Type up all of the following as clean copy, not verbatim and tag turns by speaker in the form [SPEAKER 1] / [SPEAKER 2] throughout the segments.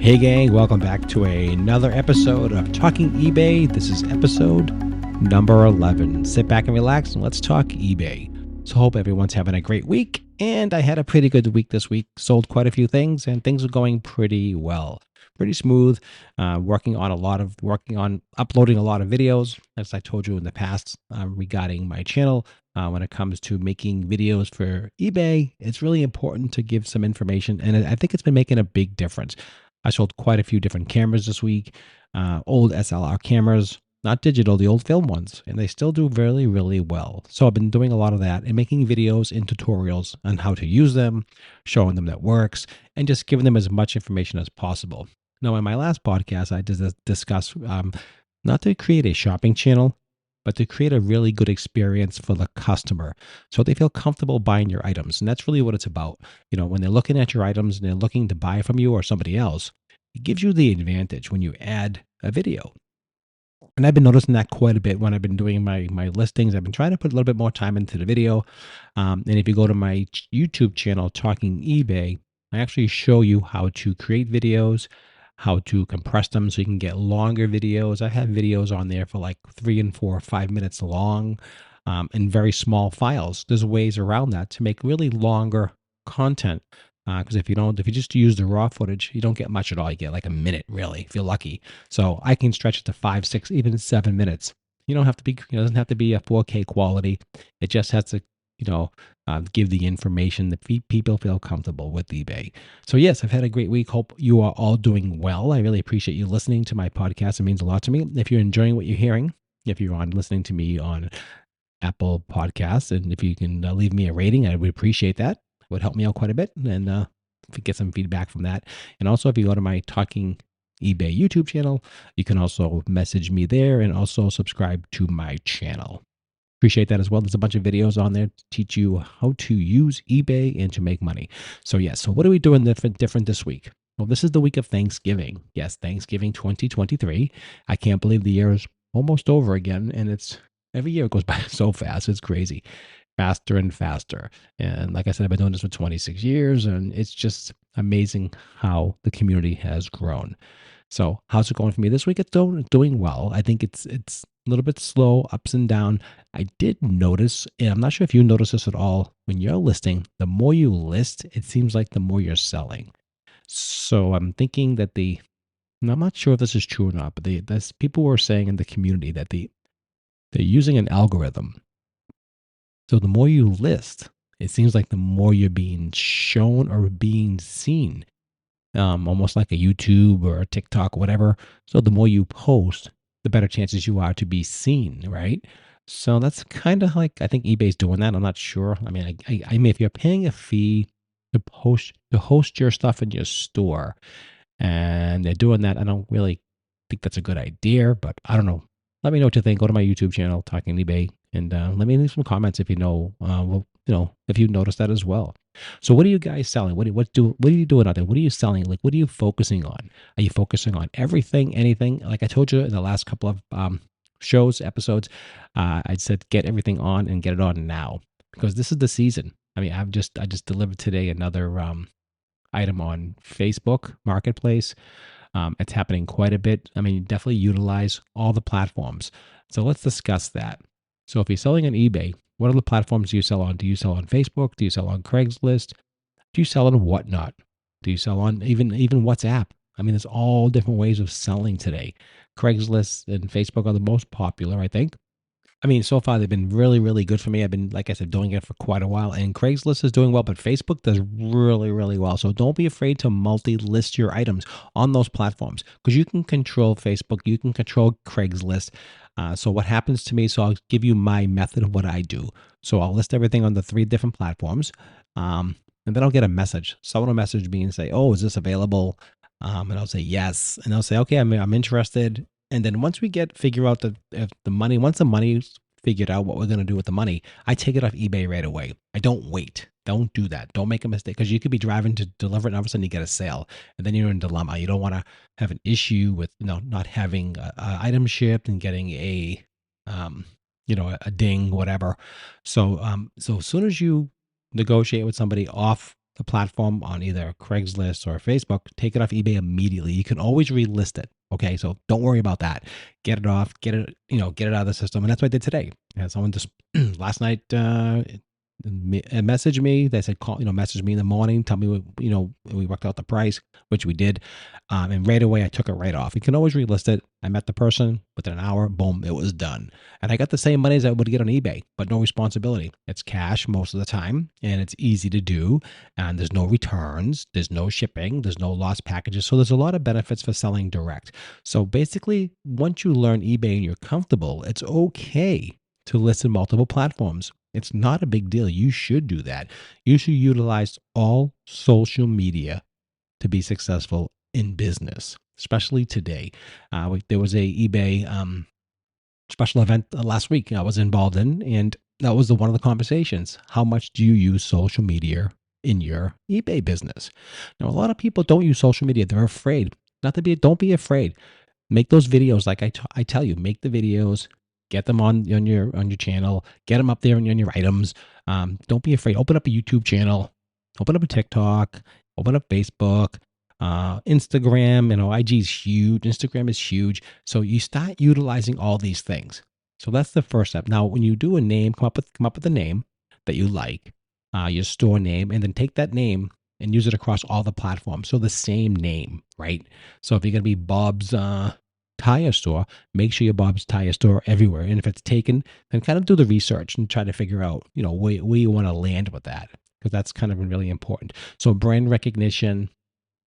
[SPEAKER 1] Hey gang, welcome back to another episode of Talking eBay. This is episode number 11. Sit back and relax and let's talk eBay. So hope everyone's having a great week, and I had a pretty good week this week. Sold quite a few things and things are going pretty well. Pretty smooth. Working on uploading a lot of videos, as I told you in the past, regarding my channel. When it comes to making videos for eBay, it's really important to give some information, and I think it's been making a big difference. I sold quite a few different cameras this week, old SLR cameras, not digital, the old film ones, and they still do really, really well. So I've been doing a lot of that and making videos and tutorials on how to use them, showing them that works, and just giving them as much information as possible. Now, in my last podcast, I did discuss not to create a shopping channel, but to create a really good experience for the customer so they feel comfortable buying your items. And that's really what it's about. When they're looking at your items and they're looking to buy from you or somebody else, it gives you the advantage when you add a video. And I've been noticing that quite a bit when I've been doing my listings. I've been trying to put a little bit more time into the video. And if you go to my YouTube channel, Talking eBay, I actually show you how to create videos, how to compress them so you can get longer videos. I have videos on there for like 3 and 4 or 5 minutes long, in very small files. There's ways around that to make really longer content. Because if you just use the raw footage, you don't get much at all. You get like a minute, really, if you're lucky. So I can stretch it to 5, 6, even 7 minutes. You don't have to be, it doesn't have to be a 4K quality. It just has to, give the information that people feel comfortable with eBay. So yes, I've had a great week. Hope you are all doing well. I really appreciate you listening to my podcast. It means a lot to me. If you're enjoying what you're hearing, if you're listening to me on Apple Podcasts, and if you can leave me a rating, I would appreciate that. It would help me out quite a bit, and if you get some feedback from that. And also, if you go to my Talking eBay YouTube channel, you can also message me there and also subscribe to my channel. Appreciate that as well. There's a bunch of videos on there to teach you how to use eBay and to make money. So yes, so what are we doing different this week? Well, this is the week of Thanksgiving. Yes, Thanksgiving 2023. I can't believe the year is almost over again, and every year it goes by so fast. It's crazy. Faster and faster. And like I said, I've been doing this for 26 years, and it's just amazing how the community has grown. So how's it going for me this week? It's doing well. I think it's a little bit slow, ups and down. I did notice, and I'm not sure if you notice this at all, when you're listing, the more you list, it seems like the more you're selling. So I'm thinking that and I'm not sure if this is true or not, but there's people were saying in the community that they're using an algorithm. So the more you list, it seems like the more you're being shown or being seen, almost like a YouTube or a TikTok, whatever. So the more you post, the better chances you are to be seen, right? So that's kind of like, I think eBay's doing that. I'm not sure. I mean, I mean, if you're paying a fee to host your stuff in your store, and they're doing that, I don't really think that's a good idea, but I don't know. Let me know what you think. Go to my YouTube channel, Talking eBay, and let me leave some comments if you know, if you noticed that as well. So what are you guys selling? What are you doing out there? What are you selling? Like, what are you focusing on? Are you focusing on everything, anything? Like I told you in the last couple of episodes, I said get everything on and get it on now, because this is the season. I mean, I just delivered today another item on Facebook Marketplace. It's happening quite a bit. I mean, definitely utilize all the platforms. So let's discuss that. So if you're selling on eBay, what other platforms do you sell on? Do you sell on Facebook? Do you sell on Craigslist? Do you sell on whatnot? Do you sell on even WhatsApp? I mean, there's all different ways of selling today. Craigslist and Facebook are the most popular, I think. I mean, so far they've been really, really good for me. I've been, like I said, doing it for quite a while, and Craigslist is doing well, but Facebook does really, really well. So don't be afraid to multi-list your items on those platforms, because you can control Facebook, you can control Craigslist. So what happens to me, so I'll give you my method of what I do. So I'll list everything on the 3 different platforms, and then I'll get a message. Someone will message me and say, oh, is this available? And I'll say yes, and I'll say, okay, I'm interested. And then once we figure out once the money's figured out what we're going to do with the money, I take it off eBay right away. I don't wait. Don't do that. Don't make a mistake, because you could be driving to deliver it and all of a sudden you get a sale, and then you're in a dilemma. You don't want to have an issue with not having a item shipped and getting a ding, whatever. So as soon as you negotiate with somebody off the platform on either Craigslist or Facebook, take it off eBay immediately. You can always relist it. Okay, so don't worry about that. Get it off, get it, get it out of the system, and that's what I did today. And someone just last night messaged me. They said, call, message me in the morning, tell me what, we worked out the price, which we did, and right away I took it right off. You can always relist it. I met the person within an hour, boom, it was done, and I got the same money as I would get on eBay, but no responsibility. It's cash most of the time, and it's easy to do, and there's no returns, there's no shipping, there's no lost packages, so there's a lot of benefits for selling direct. So basically, once you learn eBay and you're comfortable, it's okay to list in multiple platforms. It's not a big deal. You should do that. You should utilize all social media to be successful in business, especially today. There was a eBay special event last week I was involved in, and that was one of the conversations. How much do you use social media in your eBay business? Now, a lot of people don't use social media. They're afraid. Don't be afraid. Make those videos like I tell you. Make the videos. Get them on your channel. Get them up there on your items. Don't be afraid. Open up a YouTube channel. Open up a TikTok. Open up Facebook. Instagram. IG is huge. Instagram is huge. So you start utilizing all these things. So that's the first step. Now, when you do a name, come up with a name that you like, your store name, and then take that name and use it across all the platforms. So the same name, right? So if you're going to be Bob's tire store, make sure your Bob's tire store everywhere. And if it's taken, then kind of do the research and try to figure out, where you want to land with that, because that's kind of really important. So brand recognition,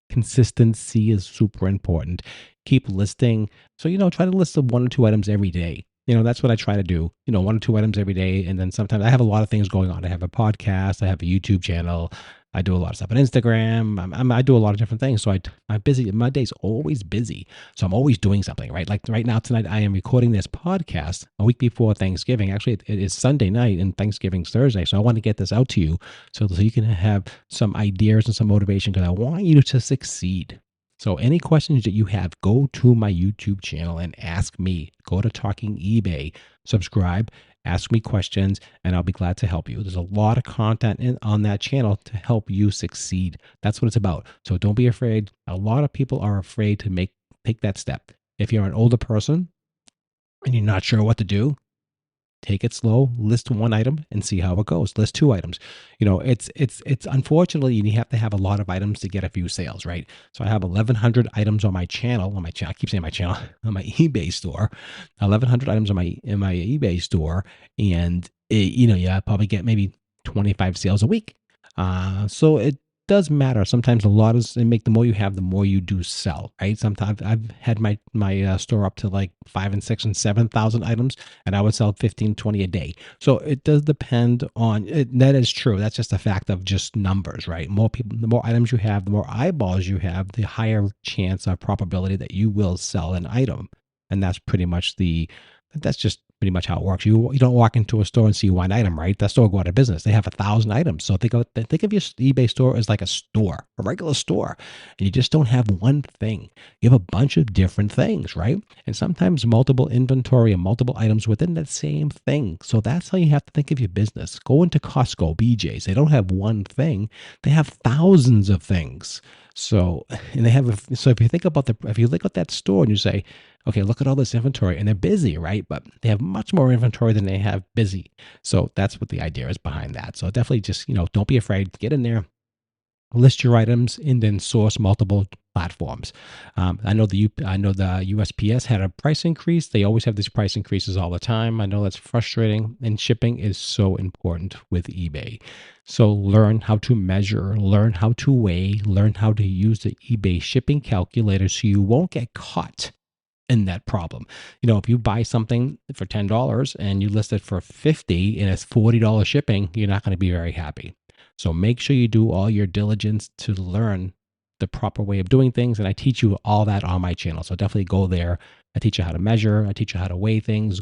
[SPEAKER 1] consistency is super important. Keep listing. So, try to list the 1 or 2 items every day. That's what I try to do, 1 or 2 items every day. And then sometimes I have a lot of things going on. I have a podcast, I have a YouTube channel. I do a lot of stuff on Instagram. I do a lot of different things. So I'm busy. My day's always busy. So I'm always doing something, right? Like right now, tonight, I am recording this podcast a week before Thanksgiving. Actually, it is Sunday night and Thanksgiving's Thursday. So I want to get this out to you so you can have some ideas and some motivation, because I want you to succeed. So any questions that you have, go to my YouTube channel and ask me. Go to Talking eBay, subscribe, ask me questions, and I'll be glad to help you. There's a lot of content on that channel to help you succeed. That's what it's about. So don't be afraid. A lot of people are afraid to take that step. If you're an older person and you're not sure what to do, take it slow, list 1 item and see how it goes. List 2 items. It's unfortunately, you have to have a lot of items to get a few sales, right? So I have 1,100 items on my channel, I keep saying my channel, on my eBay store, 1,100 items in my eBay store. And I probably get maybe 25 sales a week. So it does matter. Sometimes the more you have, the more you do sell, right? Sometimes I've had my store up to like 5 and 6 and 7,000 items, and I would sell 15, 20 a day. So it does depend on it. That is true. That's just a fact of just numbers, right? More people, the more items you have, the more eyeballs you have, the higher chance of probability that you will sell an item. And that's just pretty much how it works. You don't walk into a store and see 1 item, right? That store will go out of business. They have 1,000 items. So think of your eBay store as like a store, a regular store, and you just don't have 1 thing. You have a bunch of different things, right? And sometimes multiple inventory and multiple items within that same thing. So that's how you have to think of your business. Go into Costco, BJ's. They don't have 1 thing. They have thousands of things. So, and if you look at that store and you say, okay, look at all this inventory, and they're busy, right? But they have much more inventory than they have busy. So that's what the idea is behind that. So definitely just, don't be afraid. Get in there, list your items, and then source multiple platforms. I know the USPS had a price increase. They always have these price increases all the time. I know that's frustrating, and shipping is so important with eBay. So learn how to measure, learn how to weigh, learn how to use the eBay shipping calculator so you won't get caught in that problem. If you buy something for $10 and you list it for $50 and it's $40 shipping, you're not going to be very happy. So make sure you do all your diligence to learn the proper way of doing things. And I teach you all that on my channel. So definitely go there. I teach you how to measure. I teach you how to weigh things.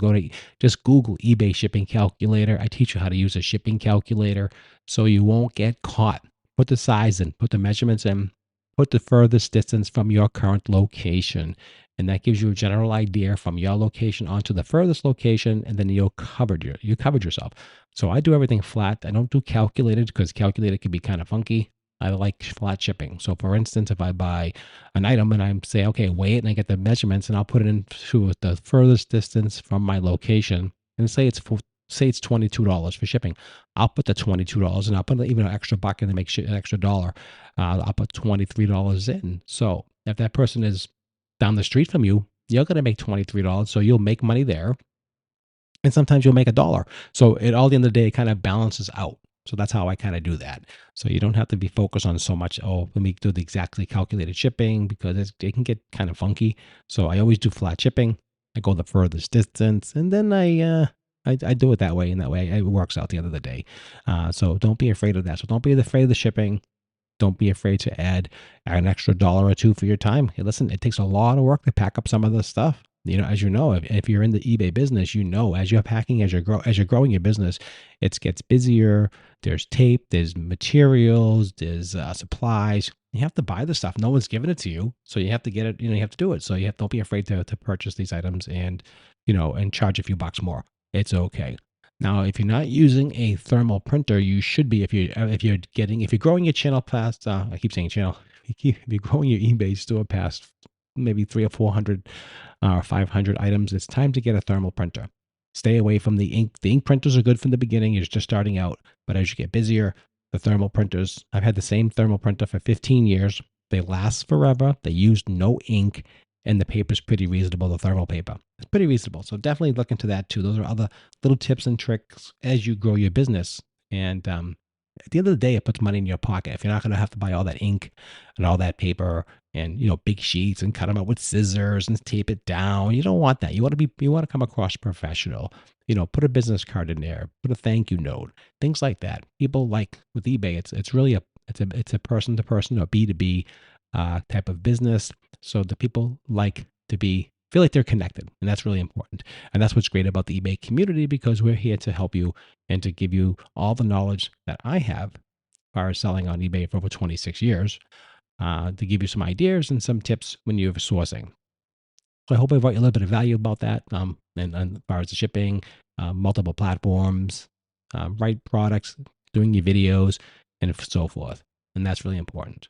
[SPEAKER 1] Just Google eBay shipping calculator. I teach you how to use a shipping calculator so you won't get caught. Put the size in, put the measurements in, put the furthest distance from your current location. And that gives you a general idea from your location onto the furthest location, and then you covered yourself. So I do everything flat. I don't do calculated because calculated can be kind of funky. I like flat shipping. So for instance, if I buy an item and I say, okay, weigh it, and I get the measurements, and I'll put it into the furthest distance from my location, and say it's $22 for shipping. I'll put the $22, and I'll put even an extra buck in to make an extra dollar. I'll put $23 in. So if that person is down the street from you, you're going to make $23. So you'll make money there. And sometimes you'll make a dollar. So at all the end of the day, it kind of balances out. So that's how I kind of do that. So you don't have to be focused on so much, oh, let me do the exactly calculated shipping, because it can get kind of funky. So I always do flat shipping. I go the furthest distance, and then I do it that way, and that way it works out at the end of the day. So don't be afraid of that. So don't be afraid of the shipping. Don't be afraid to add an extra dollar or two for your time. Hey, listen, it takes a lot of work to pack up some of this stuff. As you know, if you're in the eBay business, as you're packing, as you're growing your business, it gets busier. There's tape, there's materials, there's supplies. You have to buy the stuff. No one's giving it to you, so you have to get it. You have to do it. So don't be afraid to purchase these items and and charge a few bucks more. It's okay. Now, if you're not using a thermal printer, you should be. If you're growing your channel past, I keep saying channel. If you're growing your eBay store past maybe 300 or 400 or 500 items, it's time to get a thermal printer. Stay away from the ink. The ink printers are good from the beginning. You're just starting out, but as you get busier, the thermal printers. I've had the same thermal printer for 15 years. They last forever. They use no ink, and the paper's pretty reasonable. The thermal paper, it's pretty reasonable. So definitely look into that too. Those are other little tips and tricks as you grow your business. And at the end of the day, it puts money in your pocket. If you're not going to have to buy all that ink and all that paper and big sheets and cut them out with scissors and tape it down, you don't want that. You want to come across professional. Put a business card in there, put a thank you note, things like that. People like with eBay, it's really a person to person or B2B type of business. So the people like to feel like they're connected, and that's really important. And that's what's great about the eBay community, because we're here to help you and to give you all the knowledge that I have as far as selling on eBay for over 26 years, to give you some ideas and some tips when you're sourcing. So I hope I brought you a little bit of value about that, and as far as the shipping, multiple platforms, right products, doing your videos, and so forth. And that's really important.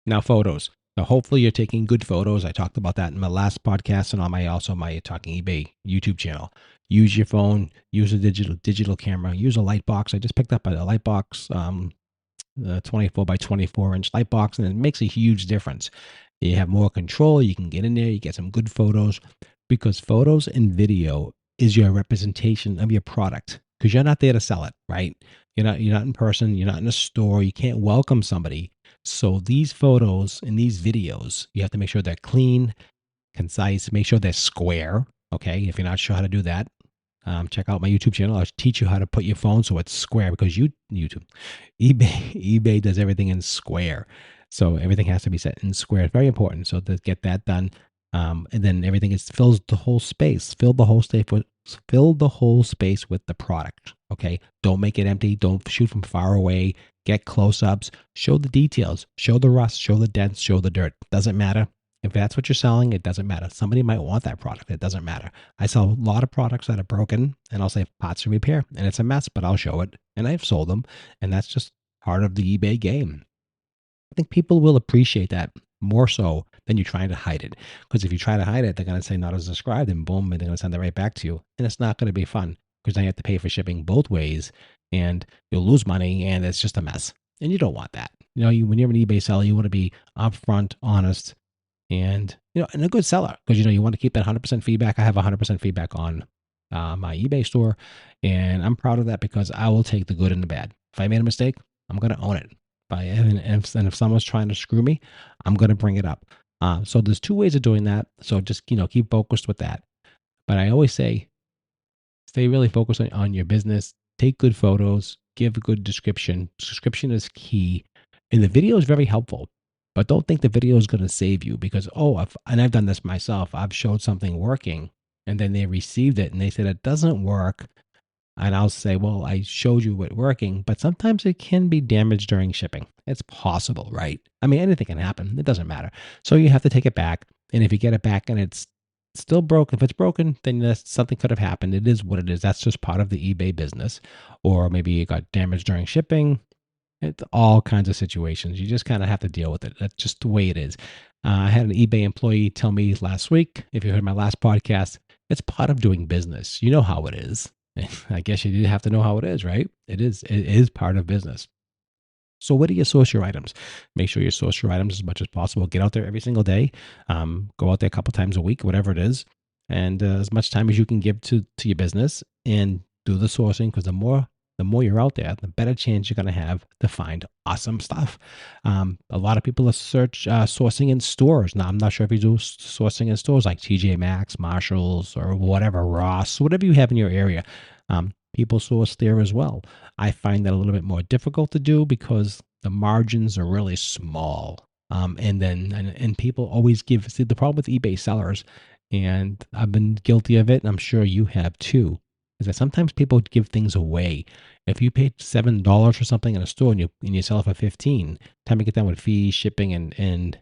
[SPEAKER 1] Now, photos. Now, hopefully you're taking good photos. I talked about that in my last podcast and on my Talking eBay YouTube channel. Use your phone, use a digital camera, use a light box. I just picked up a light box, 24 by 24 inch light box, and it makes a huge difference. You have more control. You can get in there, you get some good photos, because photos and video is your representation of your product, because you're not there to sell it, right? You're not in person, you're not in a store, you can't welcome somebody. So these photos and these videos, you have to make sure they're clean, concise, make sure they're square. Okay. If you're not sure how to do that, check out my YouTube channel. I'll teach you how to put your phone so it's square, because eBay does everything in square. So everything has to be set in square. It's very important. So to get that done, and then everything fills the whole space. Fill the whole space with the product. Okay. Don't make it empty. Don't shoot from far away. Get close-ups. Show the details. Show the rust. Show the dents. Show the dirt. Doesn't matter. If that's what you're selling, it doesn't matter. Somebody might want that product. It doesn't matter. I sell a lot of products that are broken, and I'll say parts to repair, and it's a mess, but I'll show it. And I've sold them, and that's just part of the eBay game. I think people will appreciate that more so than you trying to hide it. Because if you try to hide it, they're going to say not as described, and boom, and they're going to send it right back to you. And it's not going to be fun, because now you have to pay for shipping both ways, and you'll lose money, and it's just a mess. And you don't want that. When you're an eBay seller, you want to be upfront, honest, and and a good seller, because you want to keep that 100% feedback. I have 100% feedback on my eBay store, and I'm proud of that, because I will take the good and the bad. If I made a mistake, I'm going to own it. And if someone's trying to screw me, I'm going to bring it up. So there's two ways of doing that. So just keep focused with that. But I always say, stay really focused on your business. Take good photos. Give a good description. Description is key, and the video is very helpful. But don't think the video is going to save you, because and I've done this myself. I've showed something working, and then they received it and they said it doesn't work. And I'll say, well, I showed you it working, but sometimes it can be damaged during shipping. It's possible, right? I mean, anything can happen. It doesn't matter. So you have to take it back. And if you get it back and it's still broken, if it's broken, then something could have happened. It is what it is. That's just part of the eBay business. Or maybe it got damaged during shipping. It's all kinds of situations. You just kind of have to deal with it. That's just the way it is. I had an eBay employee tell me last week, if you heard my last podcast, it's part of doing business. You know how it is. I guess you do have to know how it is, right? It is part of business. So where do you source your items? Make sure you source your items as much as possible. Get out there every single day. Go out there a couple times a week, whatever it is, and as much time as you can give to your business and do the sourcing. Because the more you're out there, the better chance you're going to have to find awesome stuff. A lot of people are sourcing in stores. Now I'm not sure if you do sourcing in stores like TJ Maxx, Marshalls, or whatever, Ross, whatever you have in your area. People source there as well. I find that a little bit more difficult to do because the margins are really small. And people always see the problem with eBay sellers, and I've been guilty of it, and I'm sure you have too, is that sometimes people give things away. If you paid $7 for something in a store and you sell it for 15, time to get done with fees, shipping, and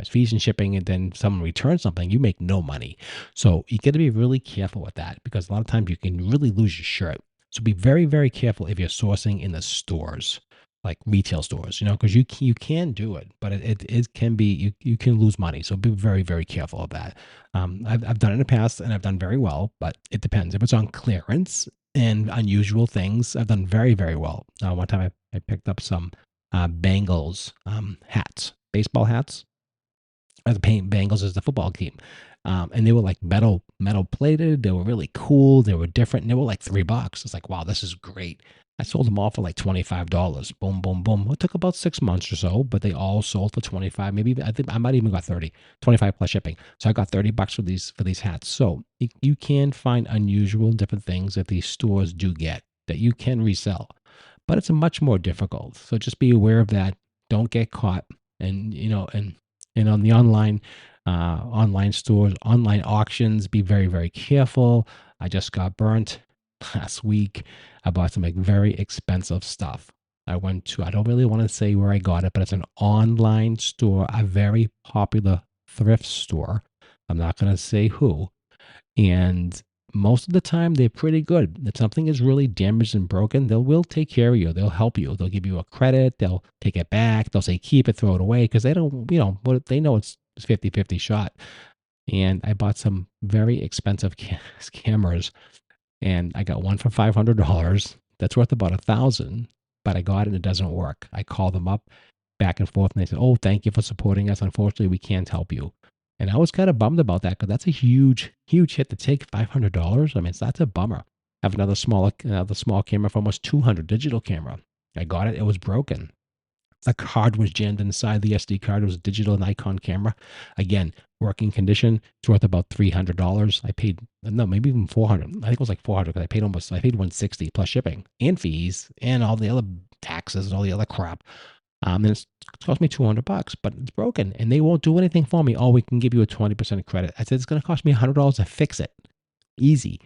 [SPEAKER 1] fees and shipping, and then someone returns something, you make no money. So you got to be really careful with that because a lot of times you can really lose your shirt. So be very, very careful if you're sourcing in the stores, like retail stores, because you can do it, but it can be, you can lose money. So be very, very careful of that. I've done it in the past and I've done very well, but it depends. If it's on clearance and unusual things, I've done very, very well. One time I picked up some Bengals hats, baseball hats, the Bengals as the football team. And they were like metal plated. They were really cool. They were different. And they were like $3. It's like, wow, this is great. I sold them all for like $25. Boom, boom, boom. It took about 6 months or so, but they all sold for 25. Maybe I think I might even got 30, 25 plus shipping. So I got $30 for these hats. So you can find unusual different things that these stores do get that you can resell, but it's much more difficult. So just be aware of that. Don't get caught. And on the online stores, online auctions, be very, very careful. I just got burnt last week. I bought some like very expensive stuff. I don't really want to say where I got it, but it's an online store, a very popular thrift store. I'm not going to say who. And most of the time, they're pretty good. If something is really damaged and broken, they will take care of you. They'll help you. They'll give you a credit. They'll take it back. They'll say, keep it, throw it away. Because they don't, they know it's 50-50 shot. And I bought some very expensive cameras, and I got one for $500. That's worth about $1,000, but I got it and it doesn't work. I called them up back and forth, and they said, oh, thank you for supporting us. Unfortunately, we can't help you. And I was kind of bummed about that because that's a huge, huge hit to take. $500. I mean, that's a bummer. I have another small camera for almost $200, digital camera. I got it. It was broken. The card was jammed inside the SD card. It was a digital Nikon camera. Again, working condition. It's worth about $300. I paid, no, maybe even 400. I think it was like 400 because I paid $160 plus shipping and fees and all the other taxes and all the other crap. And it's cost me $200, but it's broken and they won't do anything for me. Oh, we can give you a 20% credit. I said, it's going to cost me $100 to fix it. Easy.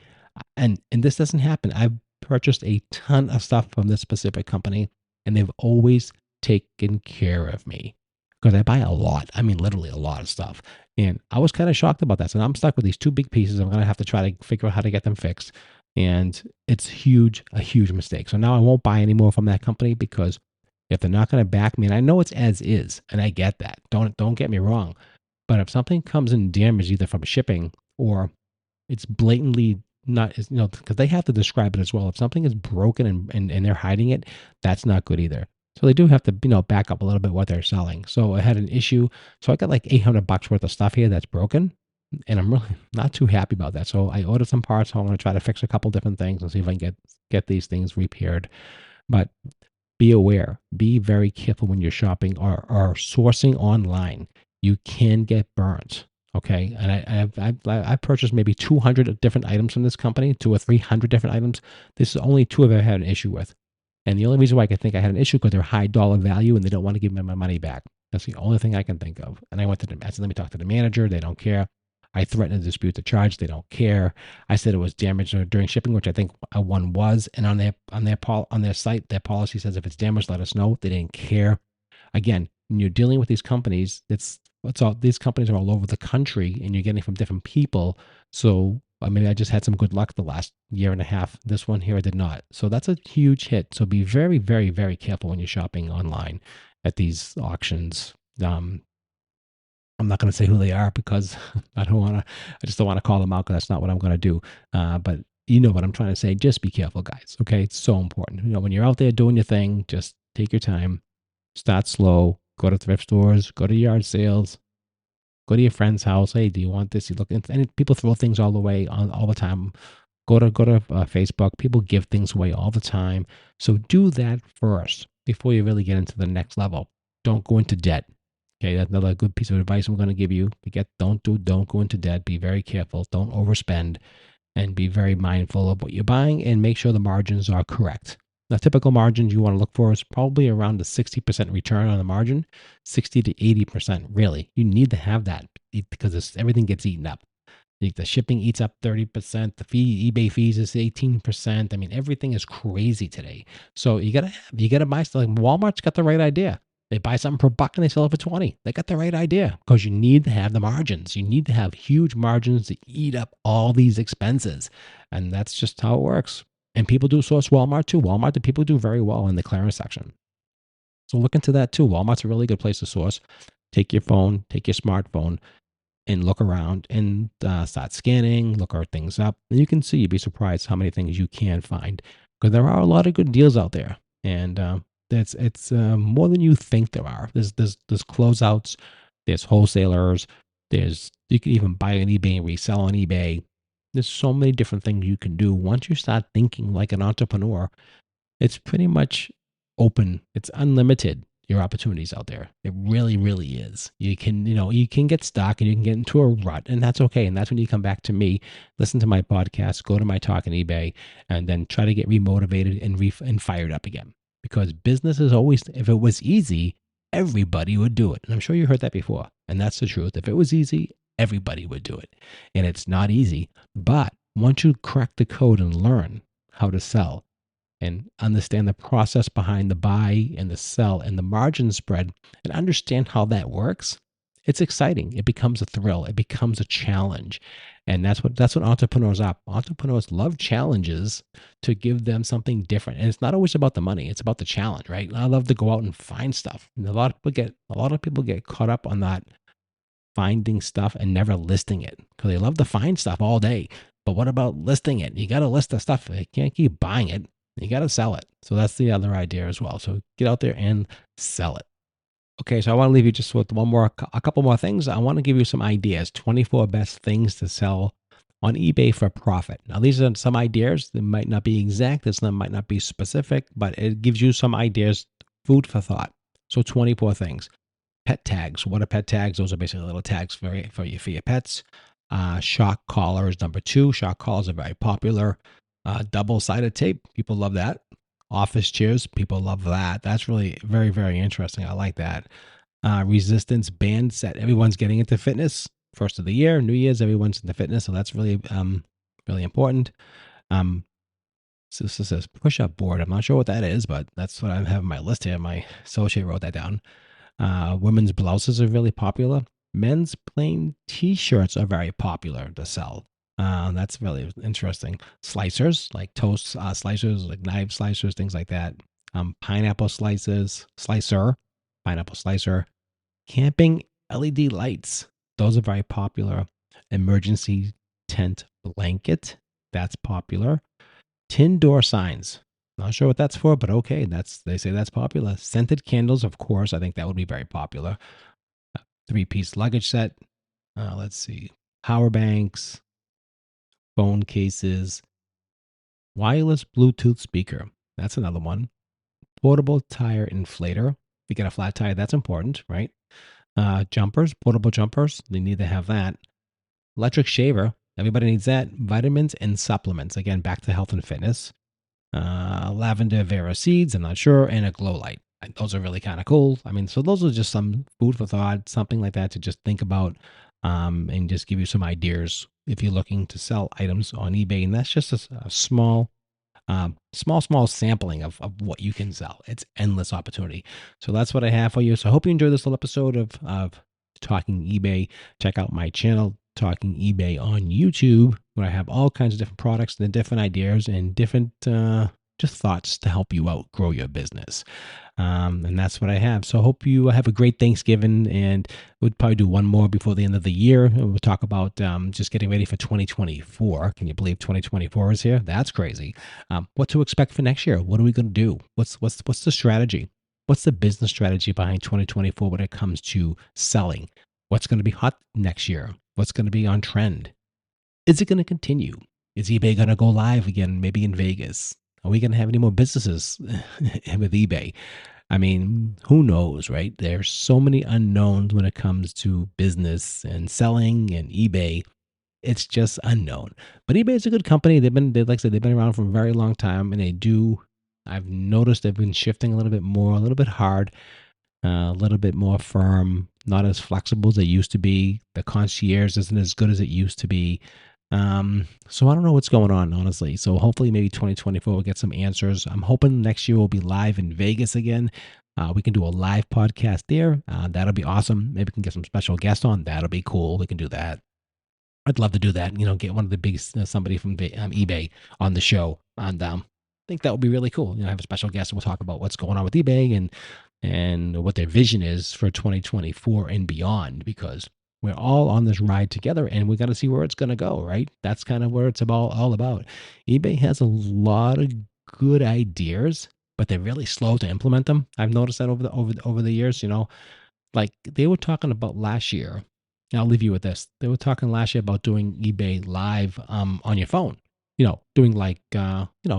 [SPEAKER 1] And this doesn't happen. I've purchased a ton of stuff from this specific company, and they've always taken care of me because I buy a lot. I mean, literally a lot of stuff. And I was kind of shocked about that. So I'm stuck with these two big pieces. I'm going to have to try to figure out how to get them fixed. And it's a huge mistake. So now I won't buy any more from that company because if they're not going to back me, and I know it's as is, and I get that. Don't get me wrong. But if something comes in damaged either from shipping or it's blatantly not, because they have to describe it as well. If something is broken and they're hiding it, that's not good either. So they do have to, back up a little bit what they're selling. So I had an issue. So I got like $800 worth of stuff here that's broken, and I'm really not too happy about that. So I ordered some parts. So I'm going to try to fix a couple different things and see if I can get these things repaired. But be aware, be very careful when you're shopping or sourcing online. You can get burnt. Okay. And I purchased maybe 200 different items from this company, 200 or 300 different items. This is only two I've had an issue with. And the only reason why I can think I had an issue because they're high dollar value and they don't want to give me my money back. That's the only thing I can think of. And I said, let me talk to the manager. They don't care. I threatened to dispute the charge. They don't care. I said it was damaged during shipping, which I think one was. And on their site, their policy says if it's damaged, let us know. They didn't care. Again, when you're dealing with these companies, these companies are all over the country, and you're getting from different people. So I mean, I just had some good luck the last year and a half. This one here, I did not. So that's a huge hit. So be very, very, very careful when you're shopping online at these auctions. I'm not going to say who they are because I don't want to, I just don't want to call them out because that's not what I'm going to do. But you know what I'm trying to say. Just be careful, guys. Okay. It's so important. When you're out there doing your thing, just take your time, start slow, go to thrift stores, go to yard sales, go to your friend's house. Hey, do you want this? You look, and people throw things all the way on all the time. Go to Facebook. People give things away all the time. So do that first before you really get into the next level. Don't go into debt. Okay, that's another good piece of advice I'm going to give you. Don't go into debt. Be very careful. Don't overspend, and be very mindful of what you're buying, and make sure the margins are correct. The typical margins you want to look for is probably around a 60% return on the margin, 60 to 80%. Really, you need to have that because everything gets eaten up. The shipping eats up 30%. The eBay fees is 18%. I mean, everything is crazy today. So you gotta buy stuff. Like Walmart's got the right idea. They buy something for $1 and they sell it for 20. They got the right idea because you need to have the margins. You need to have huge margins to eat up all these expenses. And that's just how it works. And people do source Walmart too. Walmart, the people do very well in the clearance section. So look into that too. Walmart's a really good place to source. Take your phone, take your smartphone, and look around and start scanning, look our things up. And you can see, you'd be surprised how many things you can find because there are a lot of good deals out there. And it's more than you think there are. There's closeouts, there's wholesalers, you can even buy on eBay and resell on eBay. There's so many different things you can do. Once you start thinking like an entrepreneur, it's pretty much open. It's unlimited, your opportunities out there. It really, really is. You can get stuck and you can get into a rut, and that's okay. And that's when you come back to me, listen to my podcast, go to my talk on eBay, and then try to get remotivated and fired up again. Because business is always, if it was easy, everybody would do it. And I'm sure you heard that before. And that's the truth. If it was easy, everybody would do it. And it's not easy. But once you crack the code and learn how to sell, and understand the process behind the buy and the sell and the margin spread, and understand how that works, it's exciting. It becomes a thrill. It becomes a challenge. And that's what entrepreneurs are. Entrepreneurs love challenges to give them something different. And it's not always about the money. It's about the challenge, right? I love to go out and find stuff. And a lot of people get caught up on that, finding stuff and never listing it, because they love to find stuff all day. But what about listing it? You got to list the stuff. You can't keep buying it. You got to sell it. So that's the other idea as well. So get out there and sell it. Okay, so I want to leave you just with a couple more things. I want to give you some ideas, 24 best things to sell on eBay for profit. Now, these are some ideas. They might not be exact. This might not be specific, but it gives you some ideas, food for thought. So 24 things. Pet tags. What are pet tags? Those are basically little tags for your pets. Shock collars, number 2. Shock collars are very popular. Double-sided tape. People love that. Office chairs. People love that. That's really very, very interesting. I like that. Resistance band set. Everyone's getting into fitness. First of the year, New Year's, everyone's into fitness. So that's really, really important. So this says push-up board. I'm not sure what that is, but that's what I have on my list here. My associate wrote that down. Women's blouses are really popular. Men's plain t-shirts are very popular to sell. That's really interesting. Slicers, like toast slicers, like knife slicers, things like that. Pineapple pineapple slicer. Camping LED lights. Those are very popular. Emergency tent blanket. That's popular. Tin door signs. Not sure what that's for, but okay. They say that's popular. Scented candles, of course. I think that would be very popular. 3-piece luggage set. Let's see. Power banks. Phone cases, wireless Bluetooth speaker. That's another one. Portable tire inflator. If you get a flat tire, that's important, right? Jumpers, portable jumpers. They need to have that. Electric shaver. Everybody needs that. Vitamins and supplements. Again, back to health and fitness. Lavender Vera seeds. I'm not sure. And a glow light. Those are really kind of cool. I mean, so those are just some food for thought, something like that to just think about, and just give you some ideas if you're looking to sell items on eBay. And that's just a small sampling of what you can sell. It's endless opportunity. So that's what I have for you. So I hope you enjoyed this little episode of Talking eBay. Check out my channel, Talking eBay on YouTube. where I have all kinds of different products and different ideas and different just thoughts to help you out grow your business. And that's what I have. So I hope you have a great Thanksgiving, and we'll probably do one more before the end of the year. We'll talk about just getting ready for 2024. Can you believe 2024 is here? That's crazy. What to expect for next year? What are we going to do? What's the strategy? What's the business strategy behind 2024 when it comes to selling? What's going to be hot next year? What's going to be on trend? Is it going to continue? Is eBay going to go live again, maybe in Vegas? Are we going to have any more businesses with eBay? I mean, who knows, right? There's so many unknowns when it comes to business and selling and eBay. It's just unknown. But eBay is a good company. Like I said, they've been around for a very long time, and I've noticed they've been shifting a little bit more, a little bit hard, a little bit more firm, not as flexible as they used to be. The concierge isn't as good as it used to be. So I don't know what's going on, honestly. So hopefully maybe 2024 we'll get some answers. I'm hoping next year we'll be live in Vegas again. We can do a live podcast there. That'll be awesome. Maybe we can get some special guests on. That'll be cool. We can do that. I'd love to do that. Get one of the big somebody from eBay on the show, and I think that would be really cool. Have a special guest, and we'll talk about what's going on with eBay and what their vision is for 2024 and beyond. Because we're all on this ride together, and we got to see where it's going to go. Right? That's kind of where it's all about. eBay has a lot of good ideas, but they're really slow to implement them. I've noticed that over the years. Like they were talking about last year. I'll leave you with this. They were talking last year about doing eBay live on your phone. Doing like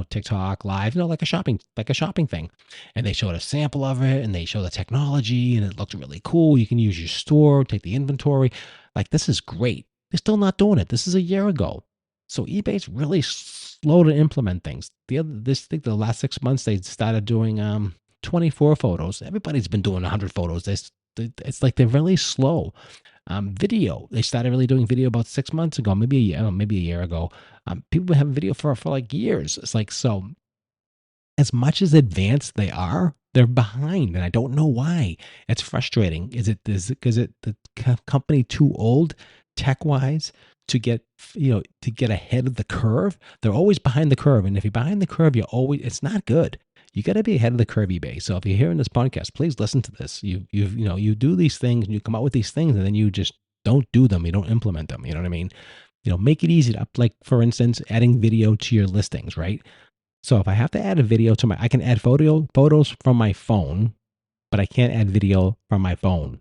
[SPEAKER 1] TikTok live, like a shopping thing. And they showed a sample of it, and they showed the technology, and it looked really cool. You can use your store, take the inventory. Like, this is great. They're still not doing it. This is a year ago. So eBay's really slow to implement things. The last 6 months they started doing 24 photos. Everybody's been doing 100 photos. It's like they're really slow. Video. They started really doing video about 6 months ago, maybe a year ago. People have video for like years. It's like, so as much as advanced they are, they're behind, and I don't know why. It's frustrating. Is it the company too old tech wise to get ahead of the curve? They're always behind the curve, and if you're behind the curve, it's not good. You got to be ahead of the curve, eBay. So if you're hearing this podcast, please listen to this. You do these things, and you come out with these things, and then you just don't do them. You don't implement them. You know what I mean? Make it easy to like, for instance, adding video to your listings, right? So if I have to add a video I can add photos from my phone, but I can't add video from my phone.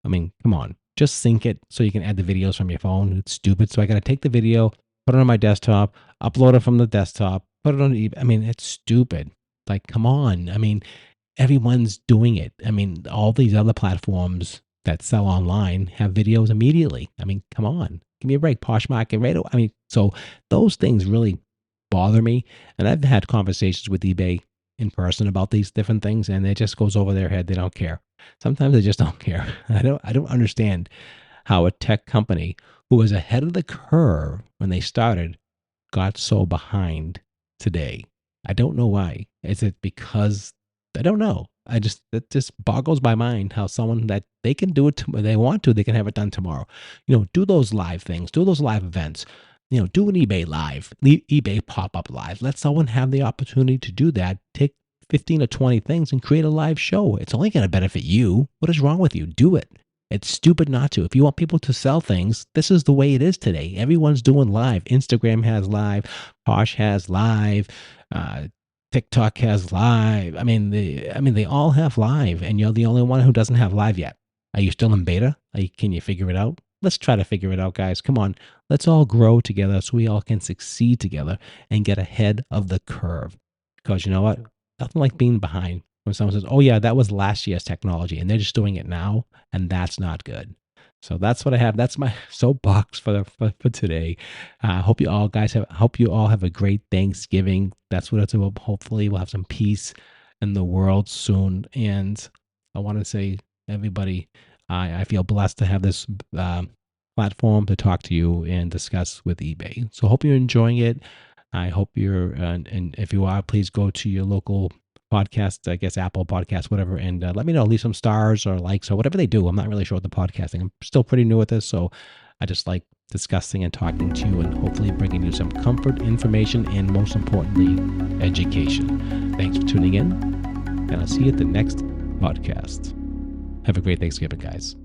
[SPEAKER 1] I mean, come on, just sync it so you can add the videos from your phone. It's stupid. So I got to take the video, put it on my desktop, upload it from the desktop, put it on eBay. I mean, it's stupid. Like, come on. I mean, everyone's doing it. I mean, all these other platforms that sell online have videos immediately. I mean, come on. Give me a break. Poshmark and Rado. I mean, so those things really bother me. And I've had conversations with eBay in person about these different things, and it just goes over their head. They don't care. Sometimes they just don't care. I don't understand how a tech company who was ahead of the curve when they started got so behind today. I don't know why. Is it because I don't know? It just boggles my mind how someone that they can do it they want to, they can have it done tomorrow. Do those live things, do those live events. Do an eBay live, eBay pop-up live. Let someone have the opportunity to do that. Take 15 or 20 things and create a live show. It's only going to benefit you. What is wrong with you? Do it. It's stupid not to. If you want people to sell things, this is the way it is today. Everyone's doing live. Instagram has live. Posh has live. TikTok has live. I mean, they all have live, and you're the only one who doesn't have live yet. Are you still in beta? Can you figure it out? Let's try to figure it out, guys. Come on. Let's all grow together so we all can succeed together and get ahead of the curve. Because you know what? Nothing like being behind. When someone says, oh yeah, that was last year's technology, and they're just doing it now, and that's not good. So that's what I have. That's my soapbox for today. Hope you all have a great Thanksgiving. That's what it's about. Hopefully we'll have some peace in the world soon. And I want to say, everybody, I feel blessed to have this platform to talk to you and discuss with eBay. So hope you're enjoying it. I hope you're, and if you are, please go to your local podcast, I guess Apple Podcast, whatever, and let me know. Leave some stars or likes or whatever they do. I'm not really sure with the podcasting. I'm still pretty new at this, so I just like discussing and talking to you, and hopefully bringing you some comfort, information, and most importantly, education. Thanks for tuning in, and I'll see you at the next podcast. Have a great Thanksgiving, guys.